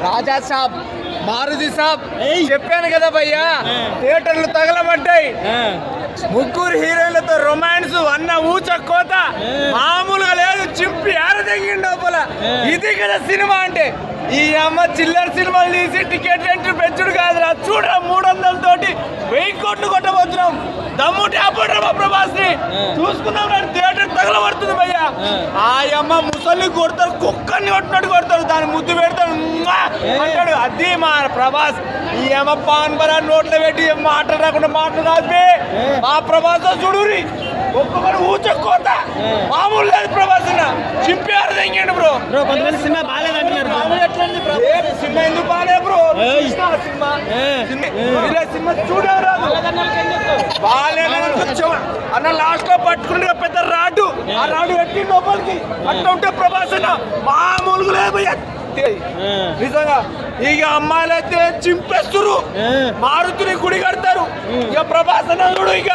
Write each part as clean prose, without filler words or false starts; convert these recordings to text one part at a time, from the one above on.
రాజా సాబ్ మారుతి సాబ్ చెప్పాను కదా భయ్యా, థియేటర్లు తగలబడ్డాయి. ముగ్గురు హీరోయిన్లతో రొమాన్స్ అన్న ఊచ కోత మామూలుగా లేదు. చింపి ఆరదగిన లోపల ఇది కదా సినిమా అంటే. ఈ అమ్మ చిల్లర సినిమాలు తీసి టికెట్ ఎంట్రీ పెంచుడు కాదురా. చూడ 300 తోటి 1000 కోట్లు కొట్టబోతున్నాం. దమ్ముంటే అప్పుడు మా ప్రభాస్ ని చూసుకున్నాం. థియేటర్ తగలబడుతుంది భయ్యా. ఆ అమ్మ ముసలి కొడతారు, కుక్కర్ని కొట్టినట్టు కొడతారు, దాన్ని ముద్దు పెడతాడు అంటాడు. అది మా ప్రభాస్. ఈ అమ్మ పాన్ బరా నోట్లో పెట్టి మాటలు రాకుండా మాటలు కాదు. మా ప్రభాస్ చూడురి, ఒక్కొక్కరు ఊచకోత మామూలు లేదు. ప్రభాస్ చింపారు తెంగండి బ్రో. కొంతమంది సినిమా బాగాలేదంటున్నారు. సినిమా ఎందుకు బాగాలే బ్రో? సినిమా చూడరాదు బాగాలేదు అన్న. లాస్ట్ లో పట్టుకుంటే పెద్ద రాడు, ఆ రాడు ఎట్టి లోపలికి అట్లా ఉంటే ప్రభాస్ అన్న మామూలుగా లేదు నిజంగా. ఇక అమ్మాయిలు అయితే చింపేస్తురు, మారుతిని గుడి కడతారు. ఇక ప్రభాస్ అన్న చూడు ఇక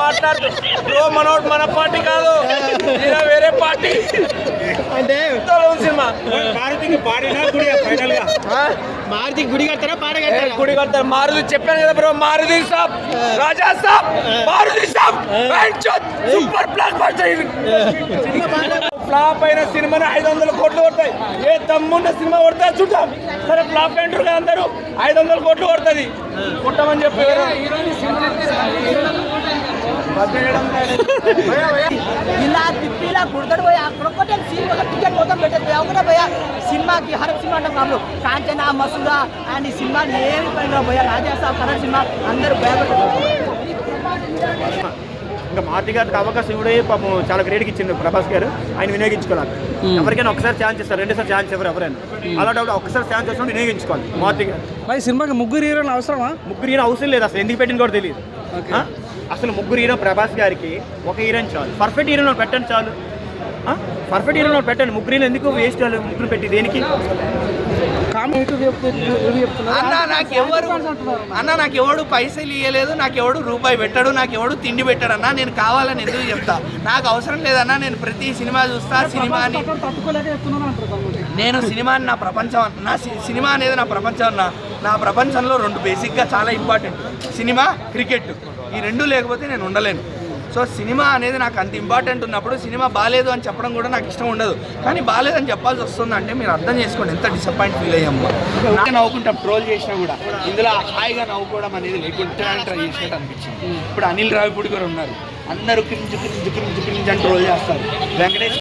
మాట్లాడుతూ మనోడు మన పార్టీ కాదు, వేరే పార్టీ అంటే సినిమా. మారుతికి పాడినా గుడి ఫైనల్ గా మారుతికి గుడి కడతారా పాట కడతారా? గుడి కడతారు. మారుతి చెప్పాను కదా బ్రో, మారుతి సాబ్ రాజా సాబ్ మారుతి సాబ్ సూపర్ బ్లాక్ బస్టర్. ఫ్లాప్ అయిన సినిమాని 500 కోట్లు కొడతాయి. ఏ తమ్మున్న సినిమా కొడతా చూద్దాం. సరే ఫ్లాప్ అంటారు కదా అందరూ, 500 కోట్లు కొడుతుంది. కొట్టమని చెప్పారు. ఇలా తిప్పి ఇలా కుడతాడు పోయి అక్కడ ఒక్కటే సీన్ ఒక టికెట్ మొత్తం పెట్టేది ఒకటే పోయా. సినిమాకి హరప్ సినిమా అంటాం కాబట్టి కాంచనా మసూదా అండ్ ఈ సినిమాని ఏమి పైన పోయా. రాజాసాబ్ కన్నడ సినిమా అందరూ భయపడతారు. ఇంకా మారుతి గారికి అవకాశం ఇవ్వడే పాపం చాలా గ్రేట్గా ఇచ్చింది ప్రభాస్ గారు. ఆయన వినియోగించుకోవాలి. ఎవరికైనా ఒకసారి ఛాన్స్ ఇస్తారు, రెండోసారి ఛాన్స్ ఎవరు ఎవరైనా అలాంటి ఒక్కసారి ఛాన్స్ వచ్చినప్పుడు వినియోగించుకోవాలి మారుతి గారు. మరి సినిమాకి ముగ్గురు హీరోలు అవసరమా? ముగ్గురు హీరో అవసరం లేదు అసలు. ఎందుకు పెట్టింది కూడా తెలియదు అసలు. ముగ్గురు హీరో ప్రభాస్ గారికి ఒక హీరోయిన్ చాలు. పర్ఫెక్ట్ హీరోని పెట్టండి చాలు. పర్ఫెక్ట్ హీరోని పెట్టండి. ముగ్గురు హీరో ఎందుకు వేస్ట్ చాలు? ముగ్గురు పెట్టి దేనికి? అన్న నాకు ఎవడు పైసలు ఇవ్వలేదు, నాకు ఎవడు రూపాయి పెట్టాడు, నాకు ఎవడు తిండి పెట్టాడు అన్న. నేను కావాలని ఎందుకు చెప్తా? నాకు అవసరం లేదన్నా. నేను ప్రతి సినిమా చూస్తా. సినిమాని నేను సినిమాని నా ప్రపంచం, నా సినిమా అనేది నా ప్రపంచం అన్న. నా ప్రపంచంలో 2 బేసిక్గా చాలా ఇంపార్టెంట్, సినిమా, క్రికెట్. ఈ 2 లేకపోతే నేను ఉండలేను. సో సినిమా అనేది నాకు అంత ఇంపార్టెంట్ ఉన్నప్పుడు సినిమా బాగాలేదు అని చెప్పడం కూడా నాకు ఇష్టం ఉండదు. కానీ బాగాలేదని చెప్పాల్సి వస్తుందంటే మీరు అర్థం చేసుకోండి ఎంత డిసప్పాయింట్ ఫీల్ అయ్యాము. నాకు నవ్వుకుంటాం ట్రోల్ చేసినా కూడా. ఇందులో హాయిగా నవ్వుకోవడం అనేది లేకుంటే ట్రై చేసినట్టు అనిపించింది. ఇప్పుడు అనిల్ రావిపూడి గారు ఉన్నారు, అందరూ క్రింజ్ క్రింజ్ క్రింజ్ క్రింజ్ అని ట్రోల్ చేస్తారు. వెంకటేష్